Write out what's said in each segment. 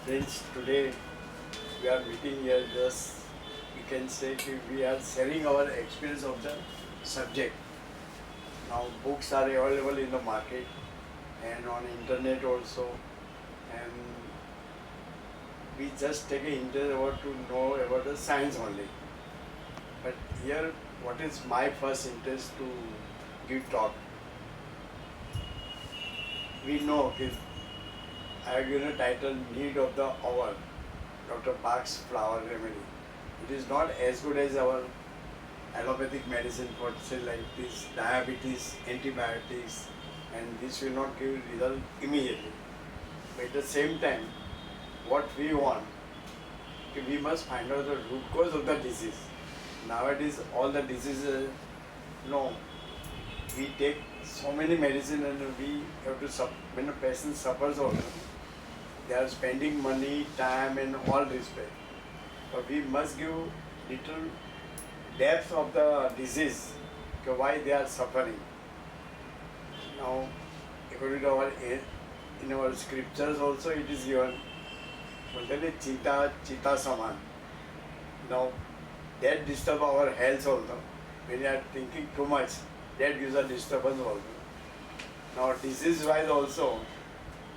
Friends, today we are meeting here just we can say that we are sharing our experience of the subject. Now books are available in the market and on internet also, and we just take an interest about to know about the science only. But here what is my first interest to give talk. We know that I have given a title Need of the Hour, Dr. Bach's Flower Remedy. It is not as good as our allopathic medicine for say like this diabetes, antibiotics, and this will not give result immediately. But at the same time, what we want, we must find out the root cause of the disease. Nowadays, all the diseases, no, we take so many medicine and we have to, when a patient suffers also, they are spending money, time and all respect. But we must give little depth of the disease, why they are suffering. Now, according to our in our scriptures also it is given, Chita Saman. Now, that disturb our health also. When you are thinking too much, that gives a disturbance also. Now, disease-wise also,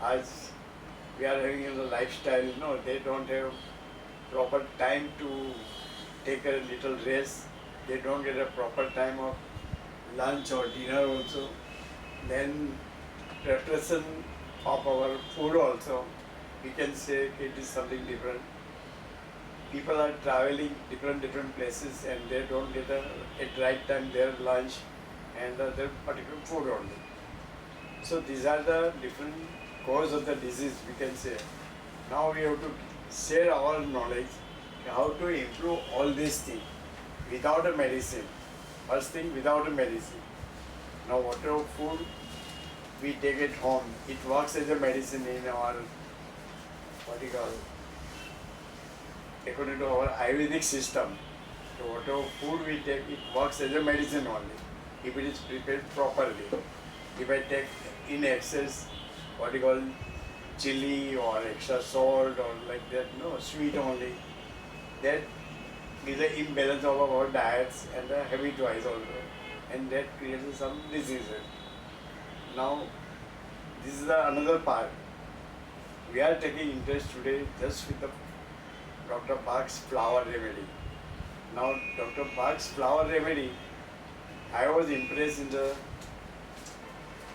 as we are having a lifestyle, they don't have proper time to take a little rest. They don't get a proper time of lunch or dinner also. Then preparation of our food also, we can say it is something different. People are traveling different places and they don't get at right time their lunch and their particular food only. So these are the different cause of the disease, we can say. Now we have to share our knowledge how to improve all these things without a medicine. First thing, without a medicine. Now whatever food we take at home, it works as a medicine in our, what you call, according to our Ayurvedic system. So whatever food we take, it works as a medicine only, if it is prepared properly. If I take in excess, what you call, chili or extra salt or like that, sweet only, that is an imbalance of our diets and the habit-wise also, and that creates some diseases. Now, this is another part. We are taking interest today just with the Dr. Bach's Flower Remedy. Now, Dr. Bach's Flower Remedy, I was impressed in the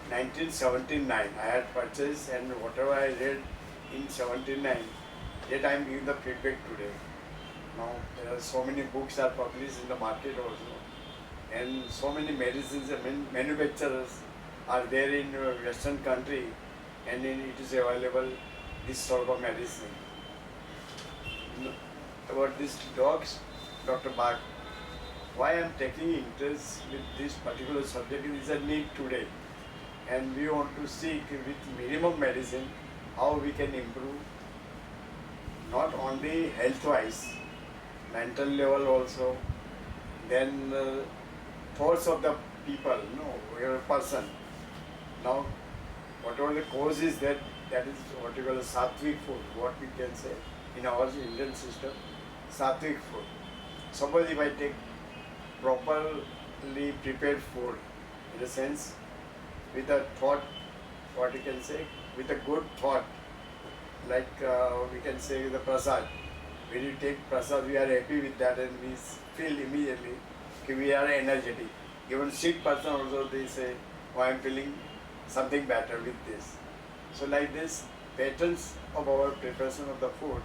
1979. I had purchased, and whatever I read in 79, that I am giving the feedback today. Now, there are so many books are published in the market also, and so many medicines and manufacturers are there in Western country, and then it is available, this sort of medicine. About these dogs, Dr. Bach, why I am taking interest with this particular subject is a need today, and we want to see with minimum medicine how we can improve not only health-wise, mental level also, then thoughts of the people, your person. Now, whatever the cause is, that is what you call a sattvic food, what we can say in our Indian system, sattvic food. Suppose if I take properly prepared food, in a sense, with a thought, what you can say, with a good thought, like we can say the prasad. When you take prasad, we are happy with that and we feel immediately that we are energetic. Even sick person also, they say, oh, I am feeling something better with this. So like this, patterns of our preparation of the food,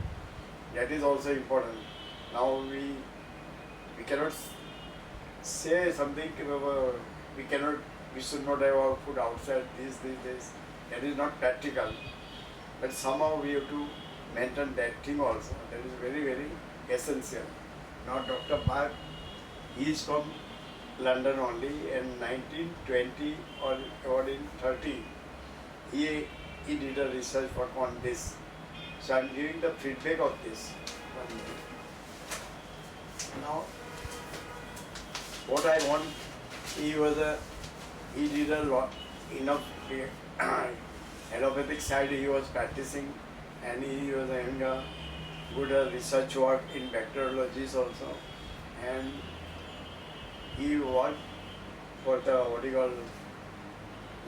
that is also important. Now we cannot say something, we should not have our food outside, this. That is not practical. But somehow we have to maintain that thing also. That is very essential. Now Dr. Bach, he is from London only, and 1920 or about in 30, he did a research work on this. So I am giving the feedback of this. Now, what I want, he did a lot, enough allopathic side he was practicing, and he was having a good research work in bacteriology also, and he worked for the what you call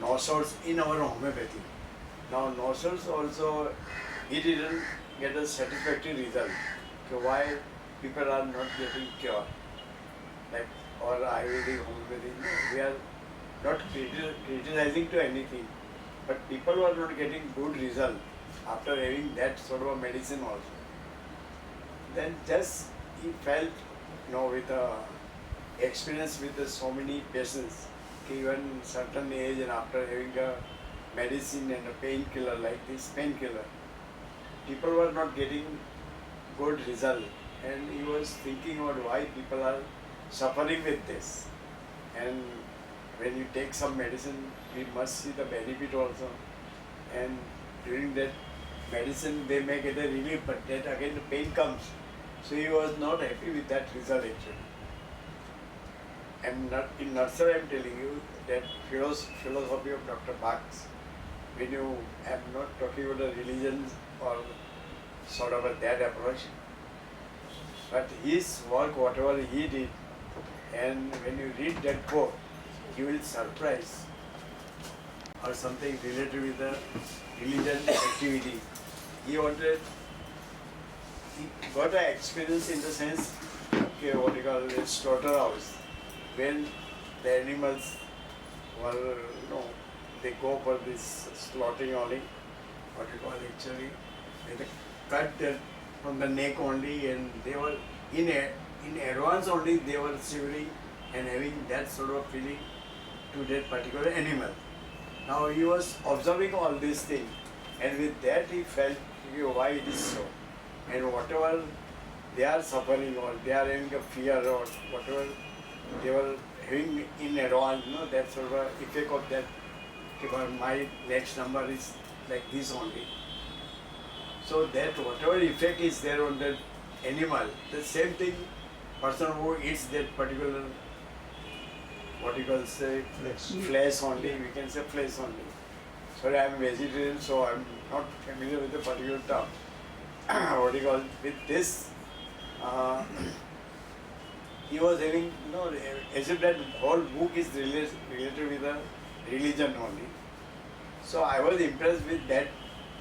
nostrils in our homeopathy. Now nostrils also, he didn't get a satisfactory result. So why people are not getting cure, like or Ayurvedic homeopathy? No, we are not criticizing to anything, but people were not getting good result after having that sort of a medicine also. Then just he felt, with experience with so many patients, even certain age and after having a medicine and a painkiller like this painkiller, people were not getting good result, and he was thinking about why people are suffering with this. And when you take some medicine, we must see the benefit also. And during that medicine, they may get a relief, but then again the pain comes. So he was not happy with that result actually. And in nursery, I am telling you that philosophy of Dr. Marx, when you, I am not talking about the religion or sort of that approach, but his work, whatever he did, and when you read that book, you will surprise, or something related with the religion activity. He got an experience in the sense, okay, what you call a slaughterhouse, when the animals were, they go for this slaughtering only, what you call actually, they cut them from the neck only, and they were in advance only they were shivering and having that sort of feeling to that particular animal. Now he was observing all these things, and with that he felt, why it is so, and whatever they are suffering or they are having a fear or whatever they were having in advance, that sort of effect of that, my next number is like this only. So that whatever effect is there on that animal, the same thing, person who eats that particular, what you call say, flesh only, we can say flesh only. Sorry, I am vegetarian, so I am not familiar with the particular term. What you call, with this, he was having, as if that whole book is related with the religion only. So I was impressed with that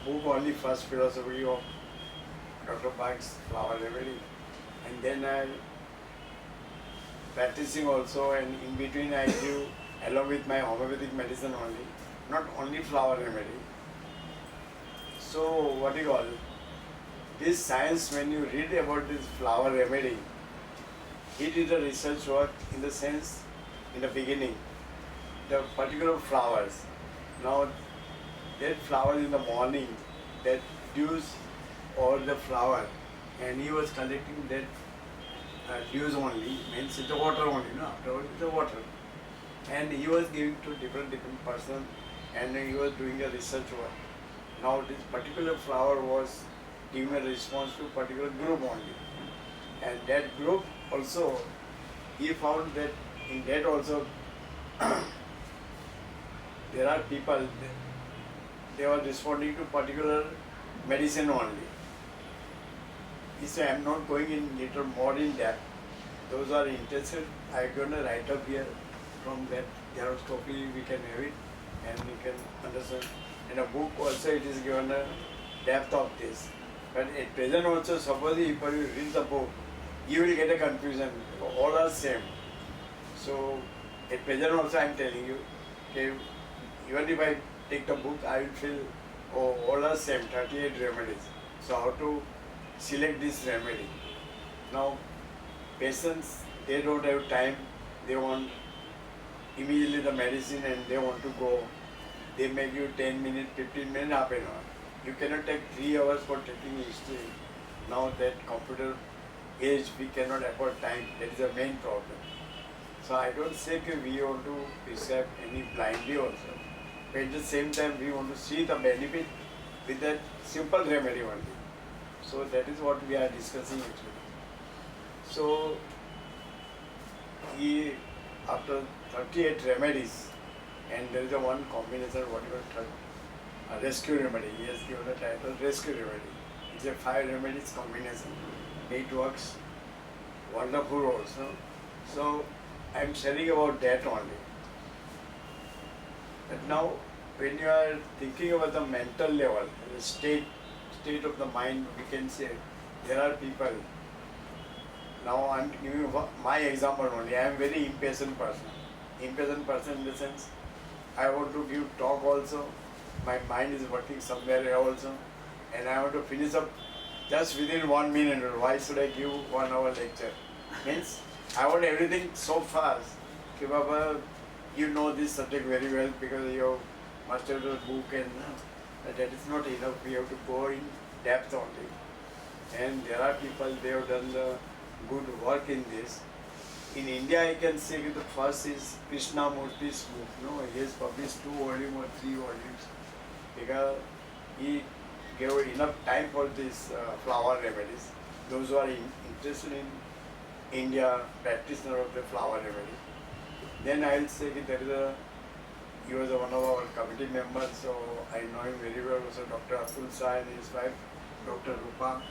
book only, first philosophy of Dr. Marx, Flower Remedy, and then I practicing also, and in between I give along with my homeopathic medicine only, not only flower remedy. So what you call, this science, when you read about this flower remedy, he did a research work in the sense, in the beginning, the particular flowers. Now that flower in the morning, that dews over the flower, and he was collecting that dews only, means the water only, afterwards the water. And he was giving to different person, and he was doing a research work. Now this particular flower was giving a response to particular group only. And that group also, he found that in that also there are people, they were responding to particular medicine only. He said, I am not going in little more in depth. Those are interested, I am going to write up here. From that theroscopy we can have it, and we can understand. In a book also it is given a depth of this. But at present also, suppose if you read the book, you will get a confusion. All are same. So at present also I am telling you, okay, even if I take the book, I will feel, all are same, 38 remedies. So how to select this remedy? Now patients, they don't have time, they want immediately the medicine and they want to go. They make you 10 minutes, 15 minutes, half an hour. You cannot take 3 hours for taking history. Now that computer age, we cannot afford time. That is the main problem. So I don't say that we want to prescribe any blindly also. But at the same time, we want to see the benefit with that simple remedy only. So that is what we are discussing actually. So he, after 38 remedies, and there is a one combination, what you call a rescue remedy. He has given the title rescue remedy. It's a 5 remedies combination. It works wonderful also. So I'm sharing about that only. But now when you are thinking about the mental level, the state of the mind, we can say there are people. Now I'm giving you my example only. I am very impatient person. Impatient person in the sense I want to give talk also. My mind is working somewhere also, and I want to finish up just within 1 minute. Why should I give 1 hour lecture? Means I want everything so fast. Okay, Baba, you know this subject very well because you mastered the book, and that is not enough. We have to go in depth only. And there are people, they have done the good work in this. In India, I can say the first is Krishna Murthy's book. No, he has published 2 volumes or 3 volumes because he gave enough time for this flower remedies. Those who are interested in India, practitioner of the flower remedy. Then I will say that there is he was one of our committee members, so I know him very well. Also, Dr. Atul Shah and his wife, Dr. Rupa.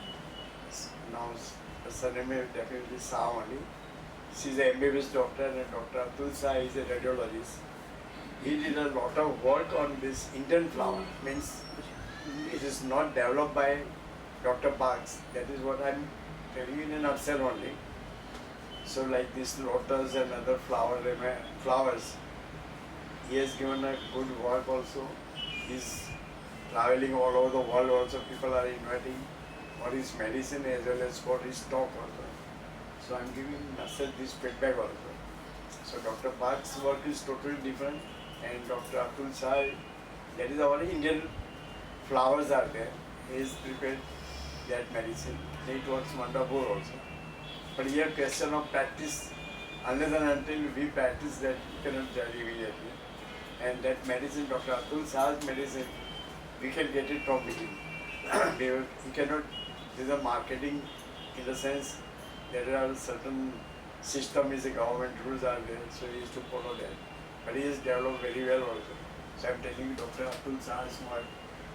Now, her surname is definitely Shah only. She is an MBBS doctor, and Dr. Atul Shah is a radiologist. He did a lot of work on this Indian flower. Means it is not developed by Dr. Parks. That is what I am telling you in a nutshell only. So like this lotus and other flowers, he has given a good work also. He is traveling all over the world also. People are inviting for his medicine as well as for his talk also. So I am giving myself this feedback also. So Dr. Park's work is totally different, and Dr. Atul Shah, that is our Indian flowers are there. He has prepared that medicine. It works wonderful also. But here question of practice, unless and until we practice that, we cannot judge immediately. And that medicine, Dr. Atul Shah's medicine, we can get it from him. He cannot, there is a marketing in the sense there are certain system is a government rules are there, so he is to follow that. But he is developed very well also. So I am telling you, Dr. Atul Shah's work,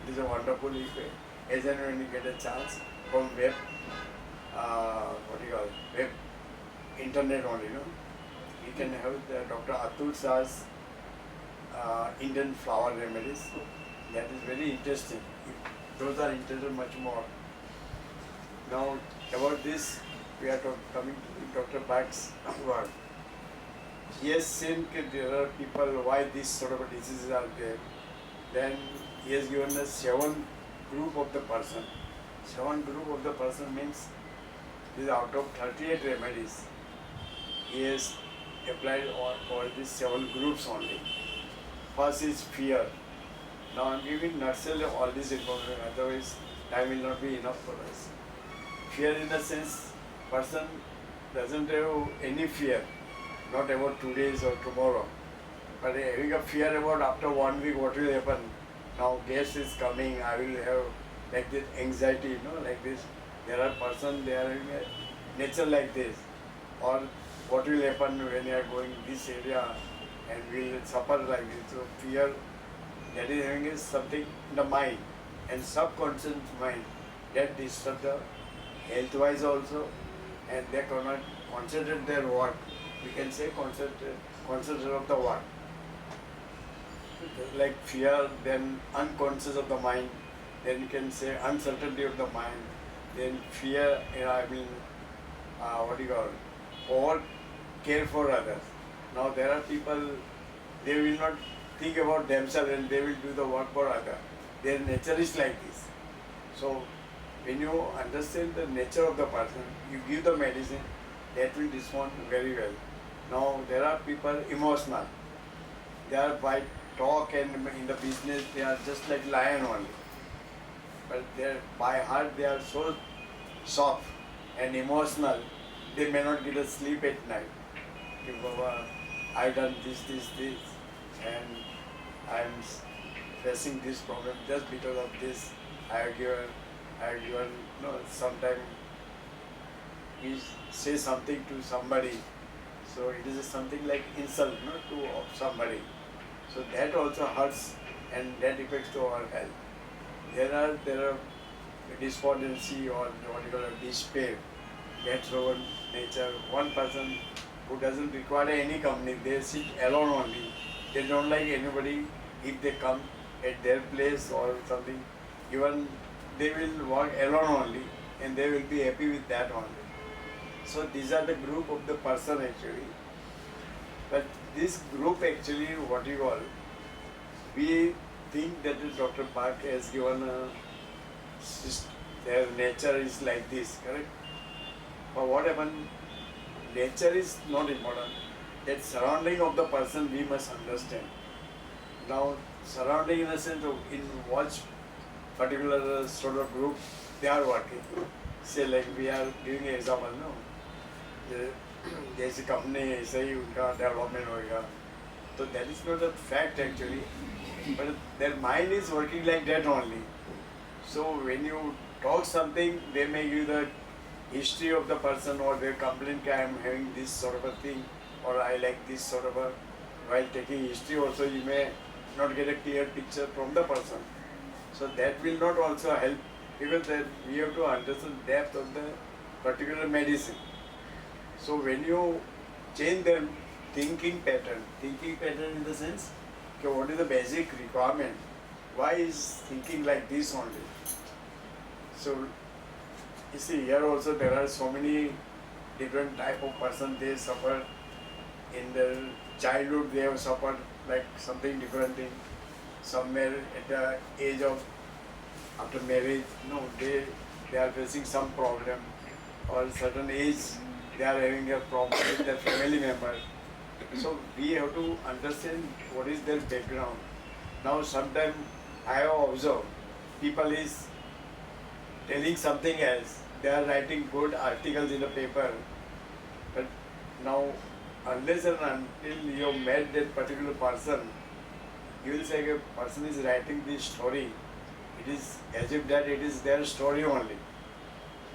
it is a wonderful as and when you get a chance from web, web, internet only, no? You can have the Dr. Atul Shah's Indian flower remedies. That is very interesting. Those are interested much more. Now about this, we are coming to Dr. Park's work. He has seen that there are people why these sort of diseases are there. Then he has given us 7 group of the person. 7 group of the person means this out of 38 remedies. He has applied all these 7 groups only. First is fear. Now I am giving nutshell all this information, otherwise time will not be enough for us. Fear in the sense, person doesn't have any fear, not about today's or tomorrow, but having a fear about after 1 week what will happen. Now guest is coming, I will have like this anxiety, you know, like this. There are persons, they are having a nature like this. Or what will happen when you are going this area and will suffer like this. So fear, that is having is something in the mind, and subconscious mind that disturb the health wise also, and they cannot concentrate their work. We can say concentrate of the work. Like fear, then unconscious of the mind, then you can say uncertainty of the mind, then fear, over care for others. Now there are people, they will not think about themselves and they will do the work for others. Their nature is like this. So when you understand the nature of the person, you give the medicine, that will respond very well. Now there are people emotional. They are by talk and in the business they are just like lion only. But by heart they are so soft and emotional, they may not get a sleep at night. Baba, I've done this, and I'm facing this problem just because of this. I have given, sometime we say something to somebody, so it is something like insult, to of somebody. So that also hurts and that affects to our health. There are despondency or what you call a despair. That's over nature. One person who doesn't require any company, they sit alone only. They don't like anybody if they come at their place or something. Even they will work alone only and they will be happy with that only. So these are the group of the person actually. But this group actually what you call, we think that Dr. Park has given a their nature is like this, correct? But what happened? Nature is not important. That surrounding of the person we must understand. Now, surrounding in the sense of in what particular sort of group they are working. Say like we are giving an example, no? जैसी company ऐसे ही उनका development होएगा, तो that is not a fact actually, but their mind is working like that only. So when you talk something, they may give the history of the person or they complain that I am having this sort of a thing or I like this sort of a. While taking history also you may not get a clear picture from the person. So that will not also help because that we have to understand depth of the particular medicine. So when you change their thinking pattern in the sense, okay, what is the basic requirement? Why is thinking like this only? So you see here also there are so many different type of person they suffer in their childhood. They have suffered like something different thing. Somewhere at the age of after marriage, no, they are facing some problem or certain age they are having a problem with their family member. So we have to understand what is their background. Now sometimes I have observed people is telling something else. They are writing good articles in the paper, but now unless and until you have met that particular person, you will say a person is writing this story. It is as if that it is their story only.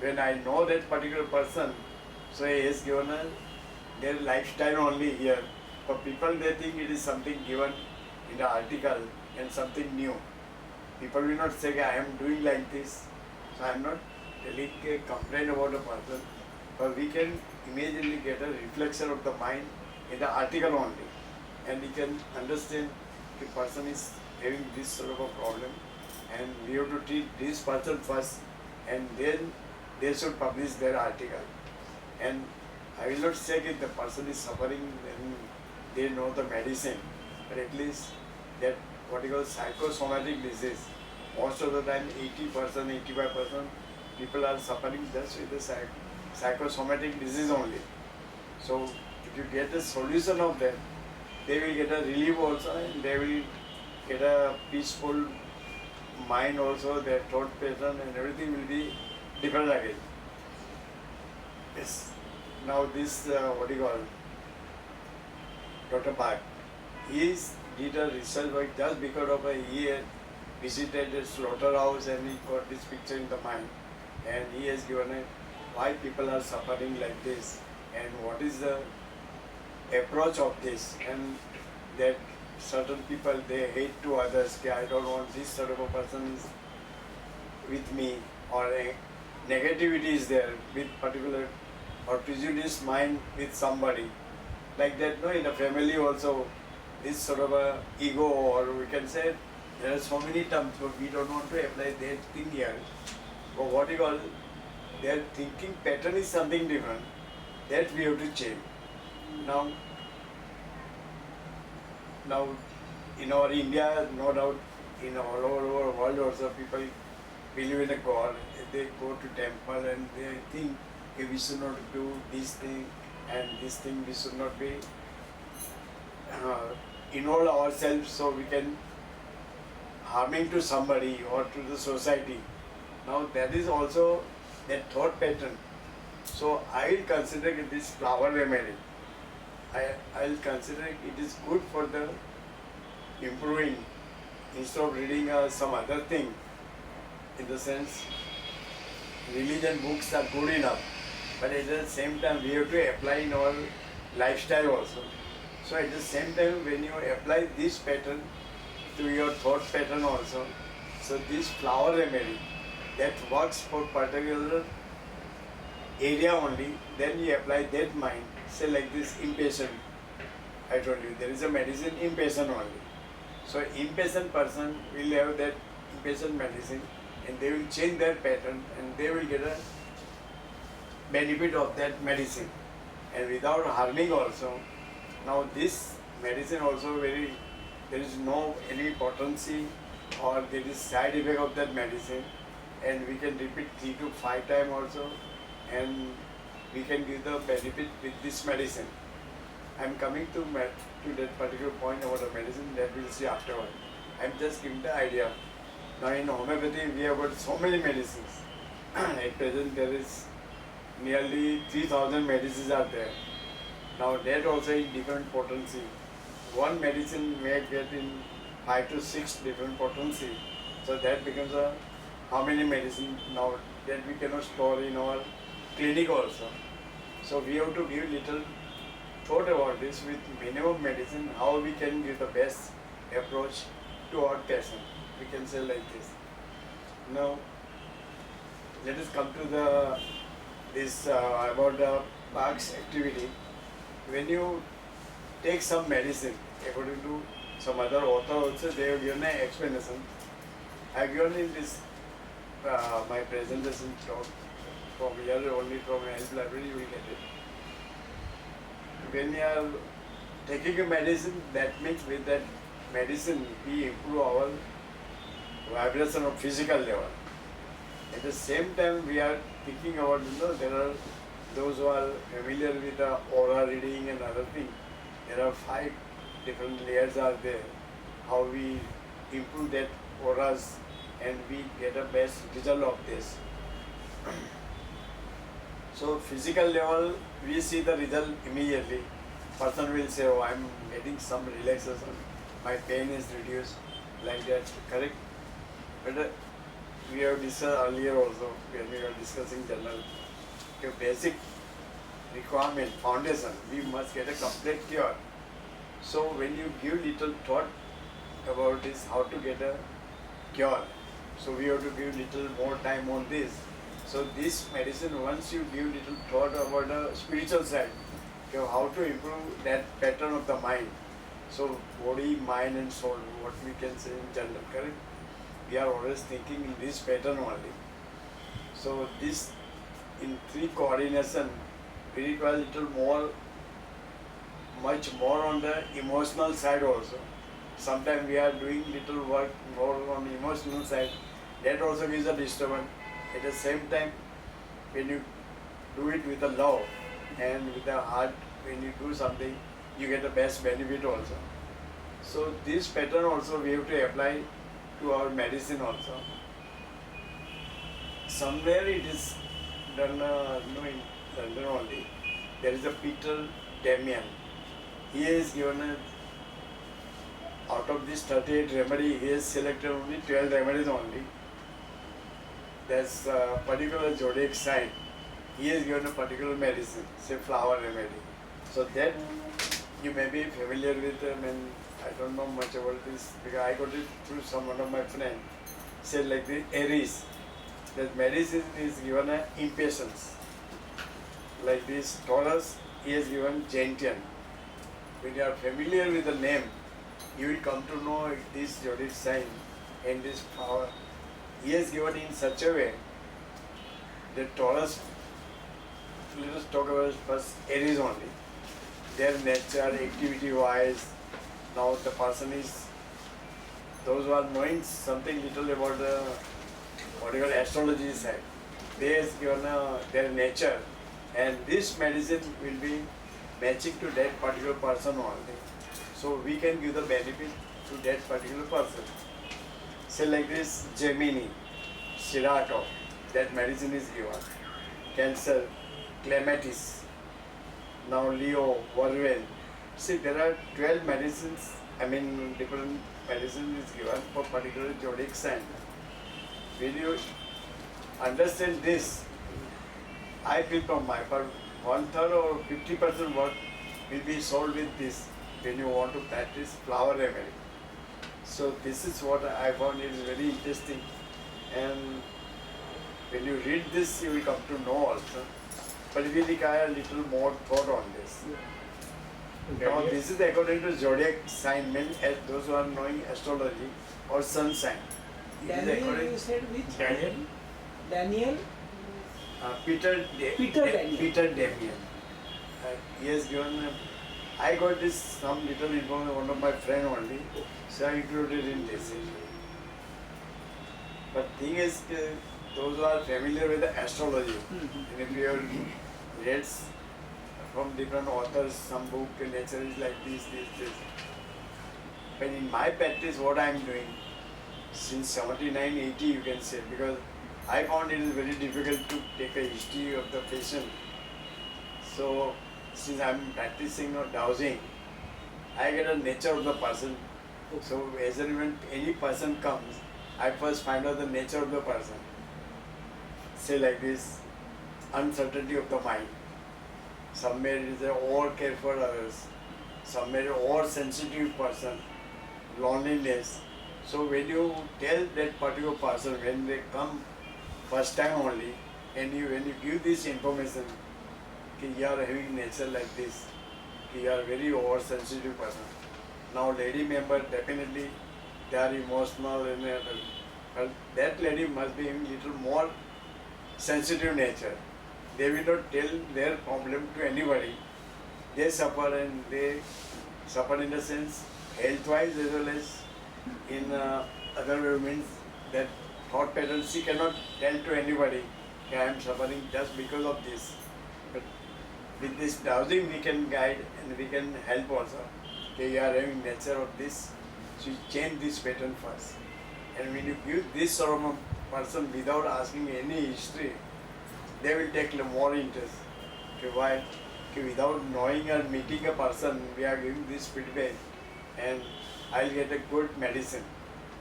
When I know that particular person, so he has given their lifestyle only here. For people they think it is something given in the article and something new. People will not say I am doing like this. So I am not telling a complaint about a person, but we can immediately get a reflection of the mind in the article only. And we can understand the person is having this sort of a problem and we have to treat this person first and then they should publish their article. And I will not say that the person is suffering and they know the medicine, but at least that what you call psychosomatic disease, most of the time 80%, 85% people are suffering just with the psychosomatic disease only. So if you get a solution of that, they will get a relief also and they will get a peaceful mind also, their thought pattern and everything will be different again. Yes. Now this, what do you call, Dr. Park, he did a research work just because of he had visited a slaughterhouse and he got this picture in the mind and he has given a why people are suffering like this and what is the approach of this, and that certain people they hate to others, I don't want this sort of a person is with me, or a negativity is there with particular or prejudiced mind with somebody. Like that, no, in a family also, this sort of a ego, or we can say there are so many terms, but we don't want to apply that thing here. But what you call, their thinking pattern is something different. That we have to change. Now in our India, no doubt, in all over world also, people believe in a God. They go to temple and they think, okay, we should not do this thing and this thing we should not be involve ourselves so we can harming to somebody or to the society. Now that is also that thought pattern. So I will consider this flower remedy. I will consider it is good for the improving instead of reading some other thing. In the sense, religion books are good enough, but at the same time we have to apply in our lifestyle also. So at the same time, when you apply this pattern, to your thought pattern also. So this flower remedy that works for particular area only, then you apply that mind. Say like this impatient, I told you there is a medicine impatient only. So impatient person will have that impatient medicine and they will change their pattern and they will get a benefit of that medicine and without harming also. Now this medicine also very, there is no any potency or there is side effect of that medicine and we can repeat 3 to 5 times also and we can give the benefit with this medicine. I am coming to that particular point about the medicine that we'll see afterward. I am just giving the idea. Now in homeopathy we have got so many medicines. At present there is nearly 3000 medicines are there. Now that also in different potency. One medicine may get in 5 to 6 different potency. So that becomes a how many medicine now that we cannot store in our clinic also. So we have to give little thought about this with minimum medicine, how we can give the best approach to our patient. We can say like this. Now let us come to the this about the Bach's activity. When you take some medicine, according to some other author also, they have given an explanation. I have given in this my presentation talk from here only from health library you will get it. When you are taking a medicine, that means with that medicine we improve our vibration of physical level. At the same time we are thinking about, there are those who are familiar with the aura reading and other things. There are 5 different layers are there. How we improve that auras and we get a best result of this. So physical level we see the result immediately. Person will say, oh, I am getting some relaxation, my pain is reduced, like that, correct? But we have discussed earlier also when we were discussing general basic requirement, foundation, we must get a complete cure. So when you give little thought about this, how to get a cure, so we have to give little more time on this. So this medicine, once you give little thought about the spiritual side, how to improve that pattern of the mind. So body, mind and soul, what we can say in general, correct? We are always thinking in this pattern only. So this in 3 coordination, we require little more, much more on the emotional side also. Sometimes we are doing little work more on the emotional side. That also gives a disturbance. At the same time, when you do it with a love and with a heart, when you do something, you get the best benefit also. So this pattern also we have to apply to our medicine also. Somewhere it is done, in London only. There is a Peter Damian. He has given out of this 38 remedy, he has selected only 12 remedies only. There's a particular zodiac sign. He has given a particular medicine, say flower remedy. So that you may be familiar with them, and I don't know much about this because I got it through one of my friends. Said like this, Aries. That medicine is given a impatience. Like this Taurus, he has given Gentian. When you are familiar with the name, you will come to know this zodiac sign and this power. He has given in such a way that Taurus, let us talk about first Aries only. Their nature, activity wise, now the person is, those who are knowing something little about the what you call astrology side, they has given their nature, and this medicine will be matching to that particular person only. So we can give the benefit to that particular person. Say like this, Gemini, Shirato, that medicine is given. Cancer, Clematis, now Leo, Vervain. See, there are 12 medicines, different medicines is given for particular zodiac sign. When you understand this, I feel from my part, 1/3 or 50% work will be solved with this when you want to practice flower remedy. So this is what I found is very interesting, and when you read this, you will come to know also. But we require a little more thought on this. Now this is according to zodiac sign, means those who are knowing astrology or sun sign. It is Daniel, according you said which? Daniel? Daniel? Peter Daniel. Peter Damian. He has given. I got this some little information one of my friend only, so I included in this. But thing is, those who are familiar with the astrology, and if you have read from different authors, some book, nature is like this. But in my practice, what I am doing since 79, 80, you can say, because I found it is very difficult to take a history of the patient. So, since I am practicing or dowsing, I get a nature of the person. So, as and when any person comes, I first find out the nature of the person. Say like this, uncertainty of the mind. Somewhere it is an over care for others, somewhere over sensitive person, loneliness. So when you tell that particular person, when they come first time only, and when you give this information, that you are having nature like this, that you are very oversensitive person. Now lady member definitely they are emotional and but that lady must be having little more sensitive nature. They will not tell their problem to anybody. They suffer, and they suffer in the sense health-wise as well as in other way, means that thought pattern she cannot tell to anybody. I am suffering just because of this. But with this dowsing we can guide and we can help also. Okay, you are having nature of this, so you change this pattern first. And when you give this sort of a person without asking any history, they will take more interest. Okay, why? Okay, without knowing or meeting a person, we are giving this feedback, and I'll get a good medicine.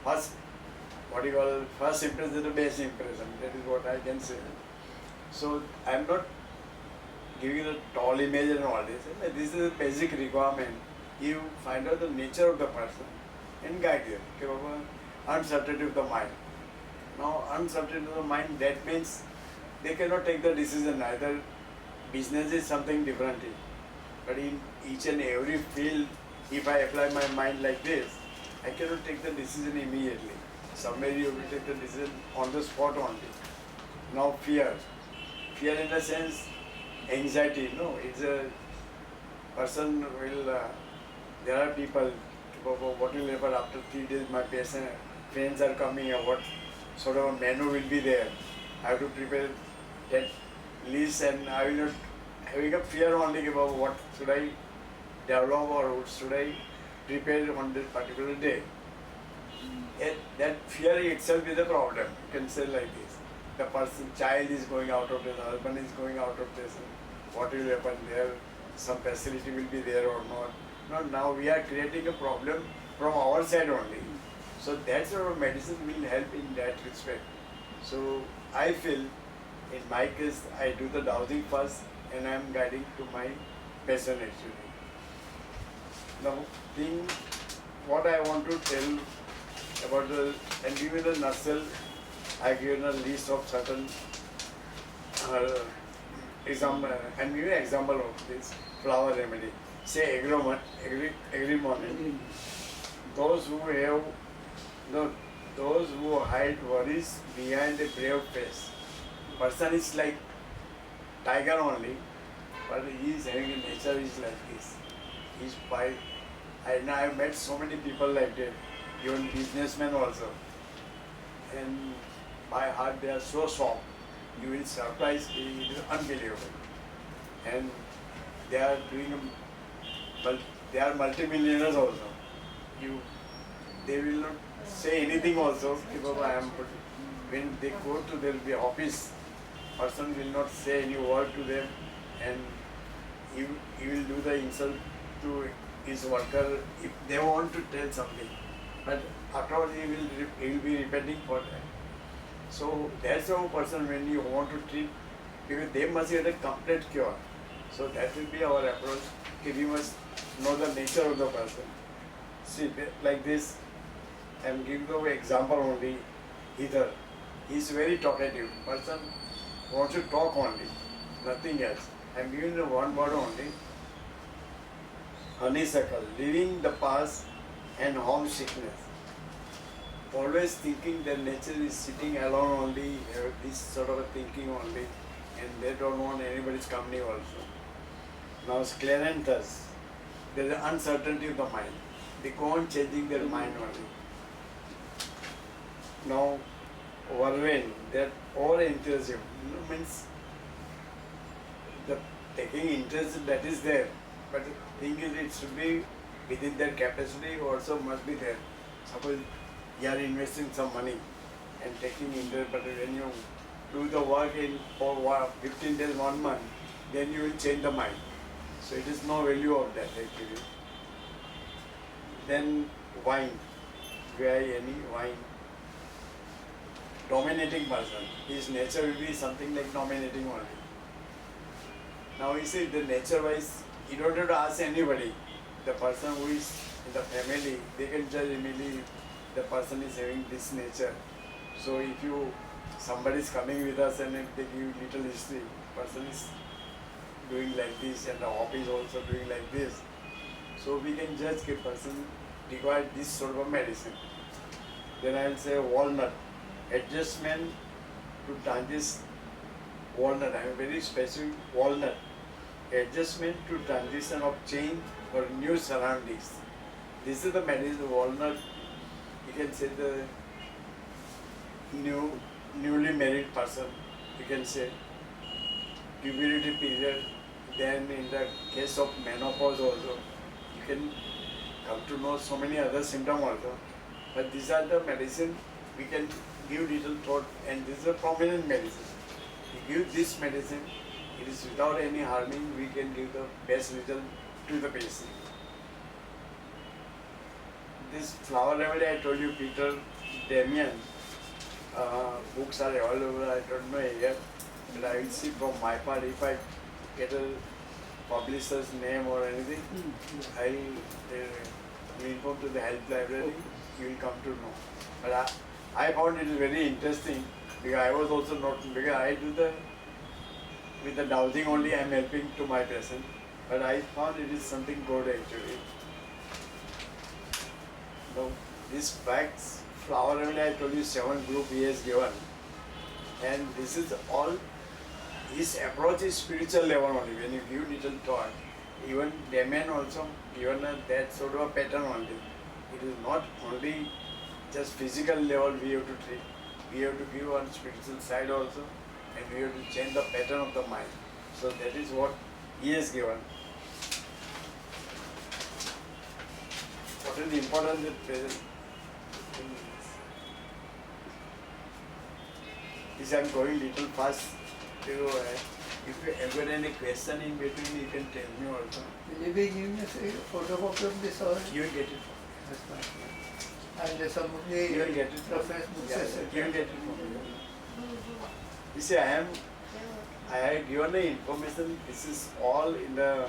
First, what you call first impression is the best impression. That is what I can say. So I'm not giving a tall image and all this. This is a basic requirement. You find out the nature of the person and guide them. Okay, Baba, uncertainty of the mind. Now, uncertainty of the mind, that means they cannot take the decision. Either business is something different, but in each and every field, if I apply my mind like this, I cannot take the decision immediately. Somewhere you will take the decision on the spot only. Now fear in a sense, anxiety. No, it's a person will. There are people. What will happen after 3 days? My friends are coming. Or what sort of a menu will be there? I have to prepare that list, and I will not having a fear only about what should I develop or what should I prepare on this particular day. That fear itself is a problem. You can say like this. The child is going out of this, husband is going out of this, what will happen there, some facility will be there or not. No, now we are creating a problem from our side only. So that's our medicine will help in that respect. So I feel in my case I do the dowsing first and I am guiding to my patient actually. Now what I want to tell about and given a nutshell, I given a list of certain example and give an example of this flower remedy. Say agreement. Those who have those who hide worries behind a brave face. Person is like tiger only, but he is having a nature is like this. He's by and I have met so many people like that, even businessmen also. And by heart they are so soft. You will surprise, it is unbelievable. And they are doing they are multimillionaires also. They will not say anything also. When they go to their office, person will not say any word to them, and he will do the insult to his worker if they want to tell something. But afterwards he will be repenting for that. So that's how person when you want to treat, because they must get a complete cure. So that will be our approach. Okay, we must know the nature of the person. See, like this, I'm giving the example only. Either he's very talkative person, wants to talk only, nothing else. I'm giving the one word only. Honeysuckle, living the past and homesickness. Always thinking that nature is sitting alone only, this sort of a thinking only, and they don't want anybody's company also. Now Scleranthus, there is uncertainty of the mind. They go on changing their mind only. Now Vervain, that over enthusiasm means the taking interest that is there, but the thing is it should be within their capacity also must be there. Suppose you are investing some money and taking interest, but when you do the work in for 15 days, 1 month, then you will change the mind. So it is no value of that actually. Then wine, V-I-N-E, wine. Dominating person. His nature will be something like dominating only. Now you see the nature wise, you don't have to ask anybody. The person who is in the family, they can judge immediately the person is having this nature. So if somebody is coming with us and if they give little history, person is doing like this and the hobby is also doing like this. So we can judge a person requires this sort of a medicine. Then I will say walnut, adjustment to transition. Walnut, I am very specific. Walnut, adjustment to transition of change or new surroundings. This is the medicine. Walnut, you can say the newly married person, you can say puberty period. Then in the case of menopause also, you can come to know so many other symptoms also. But these are the medicine we can give little thought, and this is a prominent medicine. We give this medicine, it is without any harming, we can give the best result to the patient. This flower remedy I told you, Peter Damian, books are available, I don't know yet, but I will see from my part if I get a publisher's name or anything, I will inform to the health library, you will come to know. But I found it very interesting because I was also not, because I do with the dowsing only I am helping to my patient, but I found it is something good actually. Now this facts, flower remedy I told you 7 group he has given, and this is all, his approach is spiritual level only. When you give little thought, even Damian also given that sort of a pattern only. It is not only just physical level we have to treat, we have to give on spiritual side also, and we have to change the pattern of the mind. So that is what he has given. What is important is present. This I am going little fast. If you ever any question in between, you can tell me also. Will you be giving us a photocopy of this or? You will get it. That's fine. And some of the You will get it. reference books, Yeah, etc. you will get it. You see, I have given the information. This is all in the.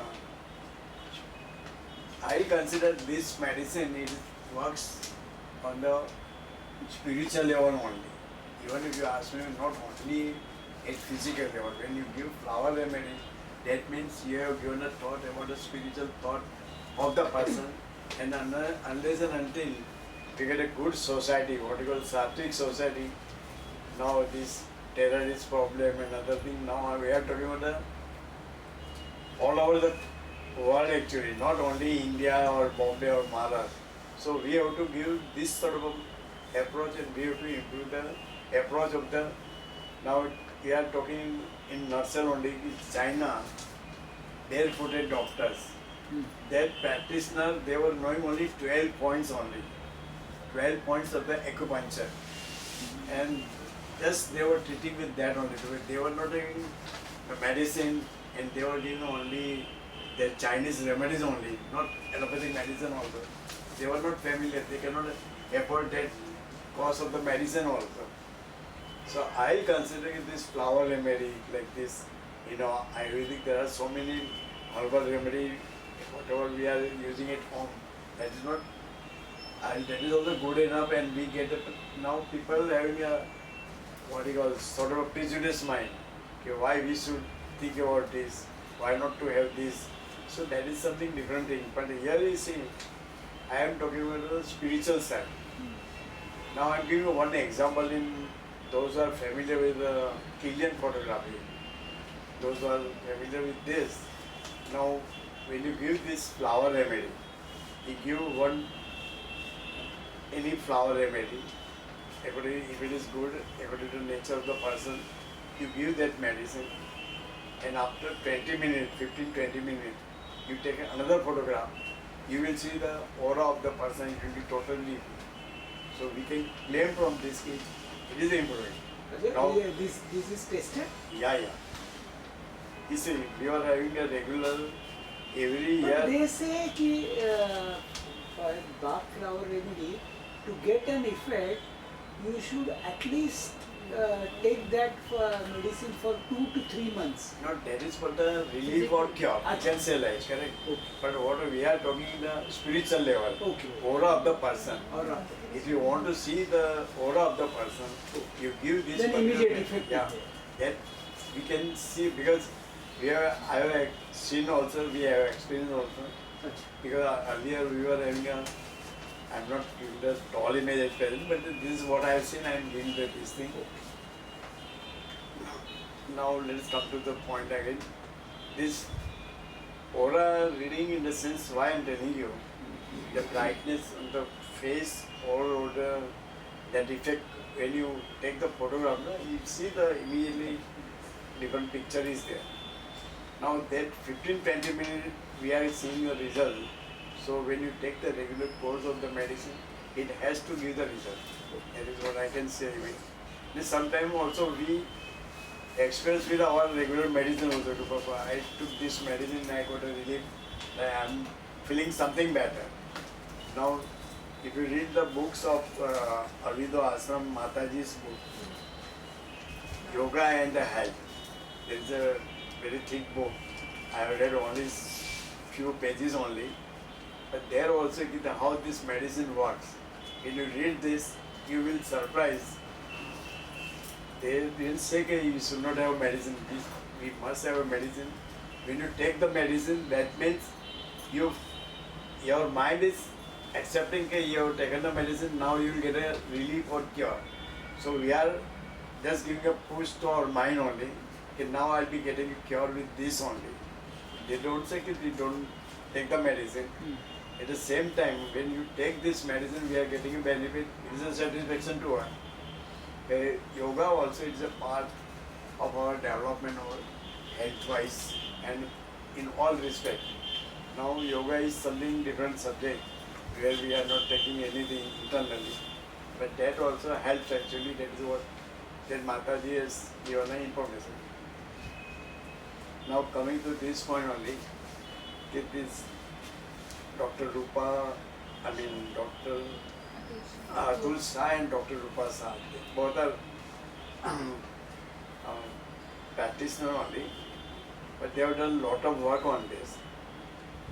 I consider this medicine, it works on the spiritual level only. Even if you ask me, not only at physical level. When you give flower remedy, that means you have given a thought about the spiritual thought of the person, and unless and until we get a good society, what you call Sattvic society, now this terrorist problem and other thing, now we are talking about the all over the world actually, not only India or Bombay or Maharashtra. So we have to give this sort of approach, and we have to improve the approach of the, now we are talking in nutshell only, China, barefooted doctors. That practitioner, they were knowing only 12 points only. 12 points of the acupuncture. And just they were treating with that only. They were not giving medicine, and they were giving only their Chinese remedies only, not allopathic medicine also. They were not familiar, they cannot afford that cost of the medicine also. So I consider this flower remedy like this, Ayurvedic, there are so many herbal remedy, whatever we are using at home, that is not And that is also good enough, and we get it. Now people having a what you call sort of a prejudiced mind. Okay, why we should think about this? Why not to have this? So that is something different thing. But here you see, I am talking about the spiritual side. Now I am giving you one example in those who are familiar with Killian photography. Those who are familiar with this. Now when you give this flower remedy, you give one any flower remedy, according if it is good, according to the nature of the person, you give that medicine, and after 20 minutes, 15-20 minutes, you take another photograph, you will see the aura of the person, it will be totally. So we can claim from this case, it is improving. Now, This is tested? yeah. You see, we are having a regular every But year. they say कि for Bach flower remedy, to get an effect, you should at least take that medicine for 2 to 3 months. No, that is for the relief or cure. I can say like, correct. Okay. But what we are talking the spiritual level, Okay. aura of the person. Alright. If you want to see the aura of the person, you give this. Then particular immediate thing. effect. Yeah, that we can see because we have. I have seen also. We have experienced also. Because earlier we were having a. I'm not giving the tall image at present, but this is what I have seen. I am giving this thing. Now let us come to the point again. This aura reading, in the sense, why I am telling you, the brightness on the face or that effect when you take the photograph, you see the immediately different picture is there. Now that 15-20 minutes we are seeing the result. So when you take the regular course of the medicine, it has to give the result. That is what I can say. Sometimes also we experience with our regular medicine also. Papa, I took this medicine, I got a relief. I am feeling something better. Now, if you read the books of Avido Ashram Mataji's book, Yoga and the Health, there is a very thick book. I have read only few pages only. But there also how this medicine works. When you read this, you will surprise. They didn't say that you should not have medicine. We must have a medicine. When you take the medicine, that means your mind is accepting that you have taken the medicine, now you will get a relief or cure. So we are just giving a push to our mind only. Okay, now I'll be getting a cure with this only. They don't say that we don't take the medicine. At the same time, when you take this medicine, we are getting a benefit. It is a satisfaction to us. Yoga also is a part of our development, our health-wise, and in all respect. Now yoga is something different subject where we are not taking anything internally, but that also helps actually. That is what that Mataji has given an information. Now coming to this point only, it is Dr. Rupa, Dr. Atul Shah and Dr. Rupa Shah, both are practitioners only, but they have done a lot of work on this.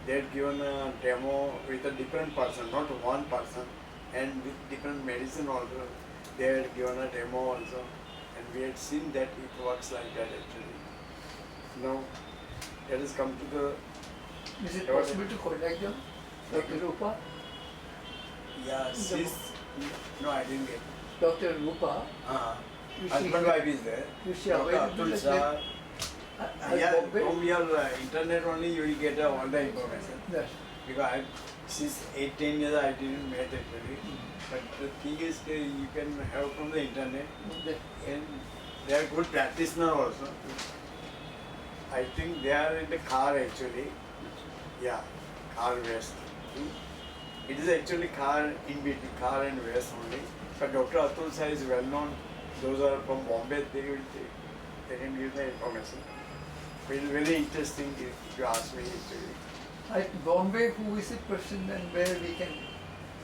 They had given a demo with a different person, not one person, and with different medicine also. They had given a demo also, and we had seen that it works like that actually. Now, let us come to the. Is it possible to contact them? Dr. Rupa? Yeah, she's. No, I didn't get. Dr. Rupa? Is she- Husband wife is there. Is she Dr. available Atul at Shah. Yeah, Bombay? from your internet only you will get all the information. Yes. Because since 8-10 years I didn't meet actually. But the thing is you can have from the internet, Yes. and they are good practitioner also. I think they are in the car actually. Yeah, car west. It is actually car in between car and west only. But Dr. Atul Shah is well known. Those are from Bombay, they can give the information. It is very interesting if you ask me actually. At Bombay, who is the person and where we can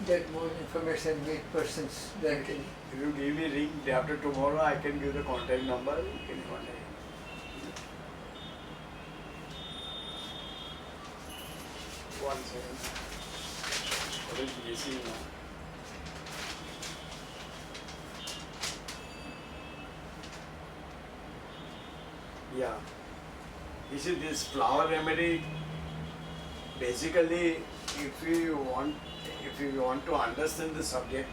get more information, meet persons directly? If you give me ring day after tomorrow, I can give the contact number, you can contact. One second. What is missing now? Yeah. You see, this flower remedy, basically, if you want to understand the subject,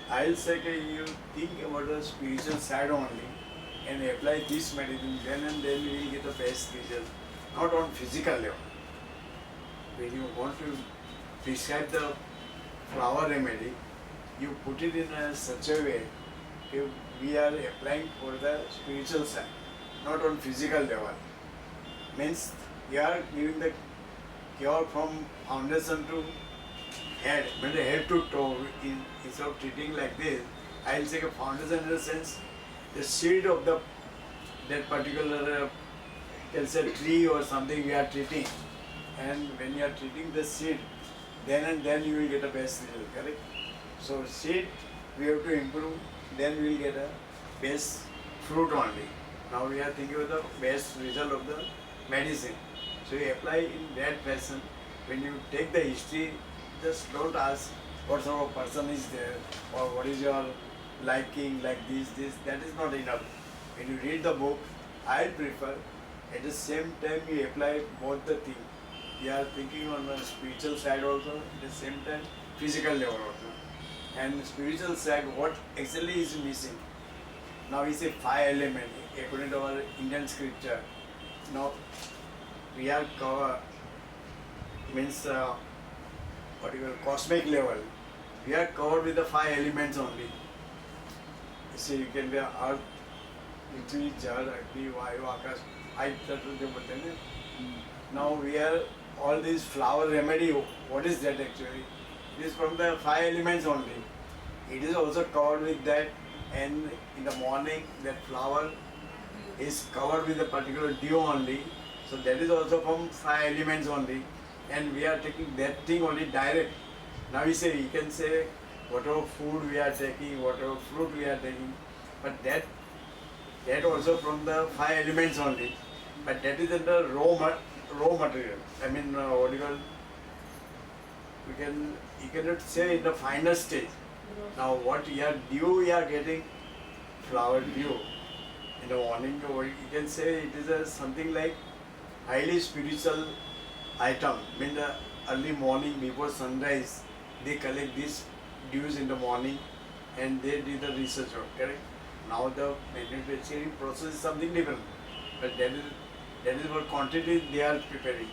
I'll say that you think about the spiritual side only and apply this medicine, then and then you will get the best result, not on physical level. When you want to prescribe the flower remedy, you put it in such a way that we are applying for the spiritual side, not on physical level. Means you are giving the cure from foundation to head, when the head to toe, instead of treating like this, I'll say a foundation in the sense, the seed of that particular, you can say tree or something we are treating, and when you are treating the seed, then and then you will get a best result, correct? So seed we have to improve, then we will get a best fruit only. Now we are thinking of the best result of the medicine. So you apply in that fashion. When you take the history, just don't ask what sort of person is there or what is your liking, like this, that is not enough. When you read the book, I prefer at the same time you apply both the things. You are thinking on the spiritual side also, at the same time physical level also. And spiritual side, what actually is missing? Now we say 5 elements according to our Indian scripture. Now we are cover means what you call cosmic level. We are covered with the 5 elements only. You see, you can be earth, Prithvi, Jal, Agni, Vayu, Akash, 5 tattva jo bolte hain na. Now we are all these flower remedy. What is that actually? It is from the 5 elements only. It is also covered with that, and in the morning that flower is covered with a particular dew only. So that is also from 5 elements only, and we are taking that thing only direct. Now we say, you can say whatever food we are taking, whatever fruit we are taking, but that also from the 5 elements only. But that is in the raw material. I mean, what do you call? You cannot say in the final stage. Now what you are getting flower dew in the morning. You can say it is something like highly spiritual item. I mean, the early morning before sunrise, they collect these dews in the morning and they do the research work, correct? Now the manufacturing process is something different, but that is what quantity they are preparing.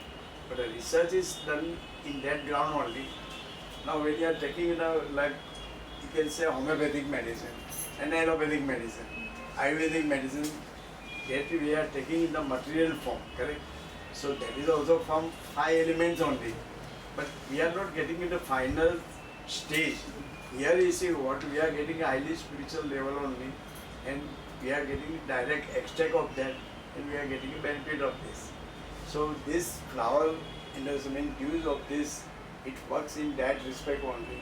But the research is done in that ground only. Now when you are taking like you can say homeopathic medicine and allopathic medicine, Ayurvedic medicine, that we are taking in the material form, correct? So that is also from 5 elements only. But we are not getting in the final stage. Here you see what we are getting a highly spiritual level only, and we are getting direct extract of that, and we are getting a benefit of this. So this flower, in the main use of this, it works in that respect only.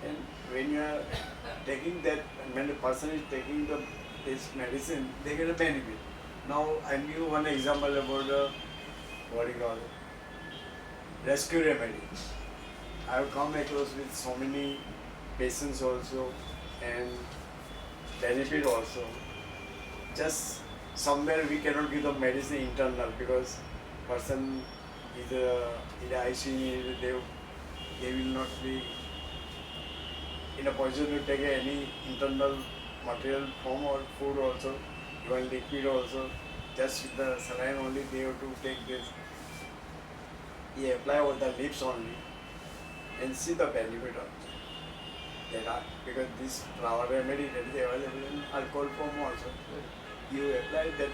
And when you are taking that, when the person is taking this medicine, they get a benefit. Now I give you one example about the what do you call it? Rescue remedy. I have come across with so many patients also and benefit also. Just somewhere we cannot give the medicine internal because person either ICU, they will not be in a position to take any internal material form or food also, even liquid also. Just with the saline only they have to take this. You apply over the lips only and see the benefit of that. Because this flower remedy that is available in alcohol form also. You apply that,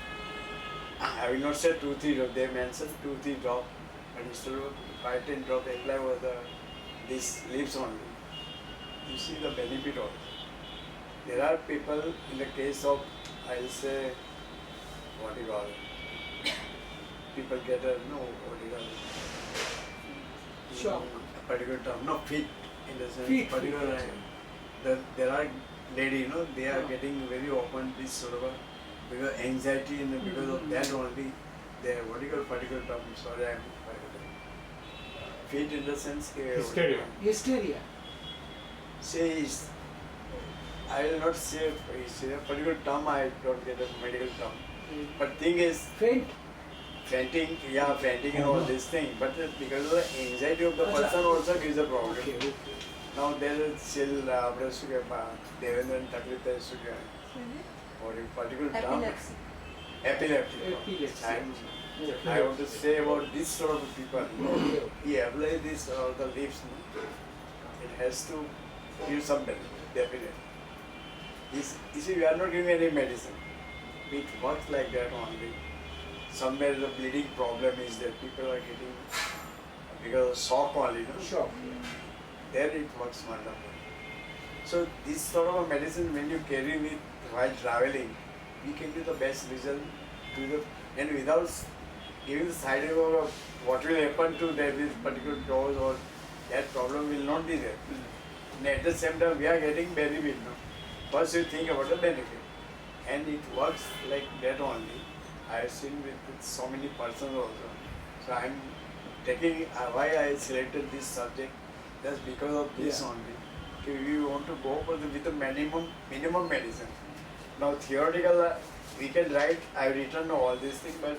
I will not say 2-3 drops, they mentioned 2-3 drops, but instead of 5-10 drops, apply over these lips only. You see the benefit also. There are people in the case of, I'll say, what do you call it? People get a, what do you call it? Shock. A particular term, no, fit in the sense, Fit, particular, fit. there are lady, they are getting very often this sort of a, because anxiety and because of that only, they, what do you call particular term, sorry, I'm fit in the sense, Hysteria. Hysteria. say, I will not say hysteria, particular term, I don't get a medical term. But thing is, Faint. fainting and all this thing, but because of the anxiety of the Acha. person also gives a problem. Okay, okay. Now there is still આપણે શું કે દેવેન્દ્રને તકલીફ થાય શું કહેવાય or a particular term Epilepsy. epilepsy. Epilepsy. I want to say about this sort of people. Okay. He apply this on the lips. No? It has to give some benefit, definitely. You see, we are not giving any medicine. It works like that only. Somewhere the bleeding problem is that people are getting because of shock only. No? Shock. There it works wonderful. So this sort of a medicine when you carry with while traveling, we can give the best result to the and without giving the side effect of what will happen to that this particular dose or that problem will not be there. And at the same time we are getting benefit. No? First you think about the benefit. And it works like that only. I have seen with so many persons also. So I am taking why I selected this subject just because of this Yeah. only. Okay, we want to go for with the minimum medicine. Now theoretical we can write. I have written all these things, but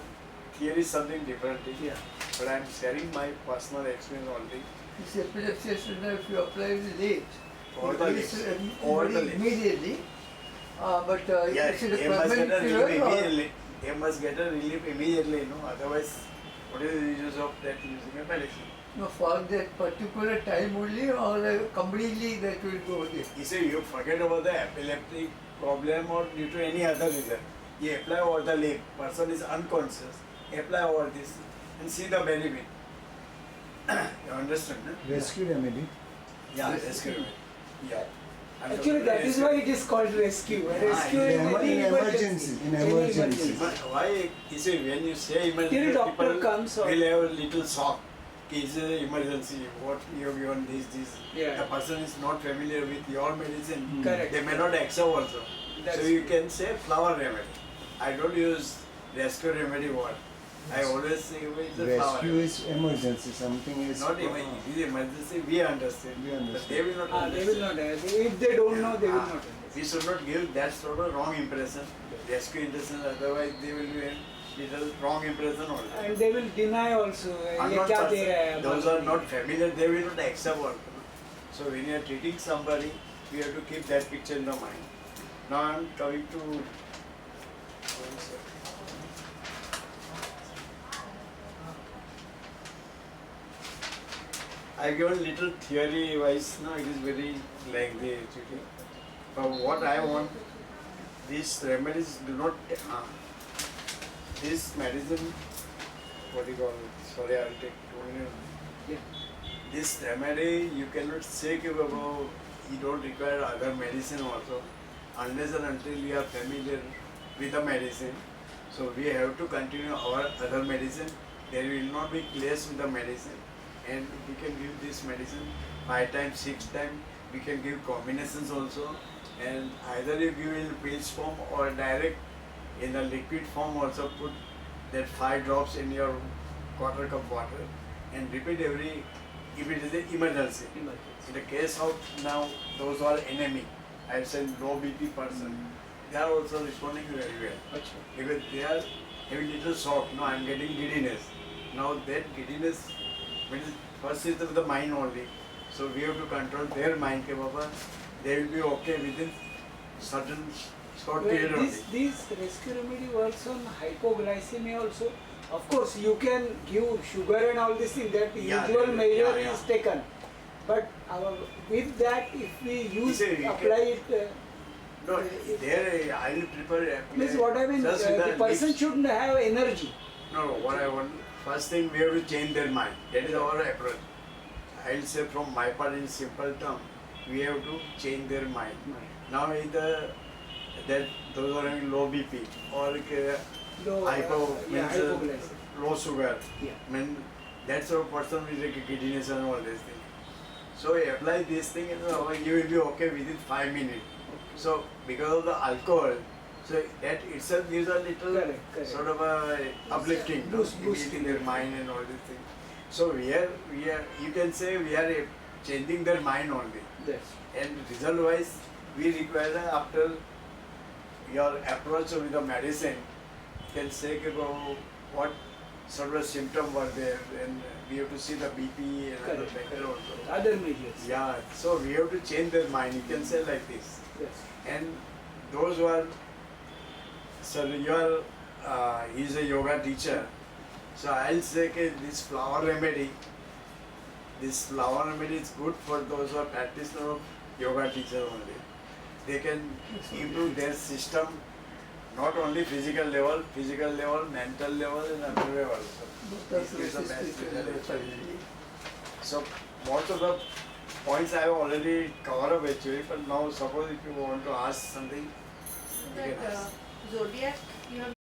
theory is something different. Yeah. But I am sharing my personal experience only. This epilepsy syndrome, if you apply it late, Over the it lips. is, Over the lips. immediately. But Yeah, is it a they must get permanent a relief cure or? immediately. They must get a relief immediately, no? Otherwise, what is the use of that using a medicine? No, for that particular time only or completely that will go there? You say you forget about the epileptic problem or due to any other reason. You apply over the lip, person is unconscious, apply over this and see the benefit. You understand? No? Rescue remedy. Yeah, Yes. rescue. Yeah. I'm Actually, talking that is rescue. why it is called rescue. Rescue in is any emergency, in Any emergency. But why, you see, when you say emergency, Till doctor people comes or- will have a little shock. It's an emergency, what you have given this. Yeah. The person is not familiar with your medicine. Correct. They may not accept also. That's So you can say flower remedy. I don't use rescue remedy word. I always say it's a flower Rescue remedy. is emergency. Something is Not even it is emergency, we understand. We understand. But they will not They understand. will not. If they don't know, they will Ah, not understand. We should not give that sort of wrong impression. Rescue impression, otherwise they will be a little wrong impression also. And they will deny also. ये Unknown क्या दे person, रहा है those are not familiar, they will not accept what. So when you are treating somebody, you have to keep that picture in the mind. Now I am coming to I given little theory wise, no, it is very lengthy actually. But what I want, these remedies do not, this medicine, what do you call it? Sorry, I'll take 2 minutes. Yeah. This remedy, you cannot say कि बाबा you don't require other medicine also unless and until you are familiar with the medicine. So we have to continue our other medicine. There will not be clash with the medicine, and we can give this medicine 5 times, 6 times. We can give combinations also, and either you give in pills form or direct in the liquid form. Also put that 5 drops in your quarter cup water and repeat every. If it is an emergency. In the case of now, those who are anemic, I have said low BP person, they are also responding very well. अच्छा. Because they are having little shock. No, I am getting giddiness. Now that giddiness, when it first is with the mind only. So we have to control their mind. Ke Baba, they will be okay within certain short period Well, only. this rescue remedy works on hypoglycemia also. Of course, you can give sugar and all this thing. That Yeah, usual yeah, measure yeah. is taken. But with that, if we use see, we apply it. No, there I will prefer. Means what I mean, just with the person lips. should have energy. No, what I want, first thing we have to change their mind. That is our approach. I will say from my part in simple term, we have to change their mind. Now either that those are having low BP or Low, means, hypoglycemia. low sugar. Yeah. That sort of person will get giddiness and all these things. So apply this thing and you will be okay within 5 minutes. So because of the alcohol, so that itself gives a little Correct. sort of a uplifting, Boosting. in their mind and all these things. So we are, you can say we are changing their mind only. Yes. And result wise, we require after your approach with the medicine, can say about what sort of symptom were there, and we have to see the BP and other Correct, factor correct. also. Other measures. Yeah, so we have to change their mind. You can say like this. Yes. And those who are, sir, you are, he's a yoga teacher. So I'll say that this flower remedy is good for those who are practitioner of yoga teacher only. They can improve their system, not only physical level, mental level, and other way also. This gives the best result actually. So most of the points I have already covered up actually, but now suppose if you want to ask something, you That can ask. zodiac, you have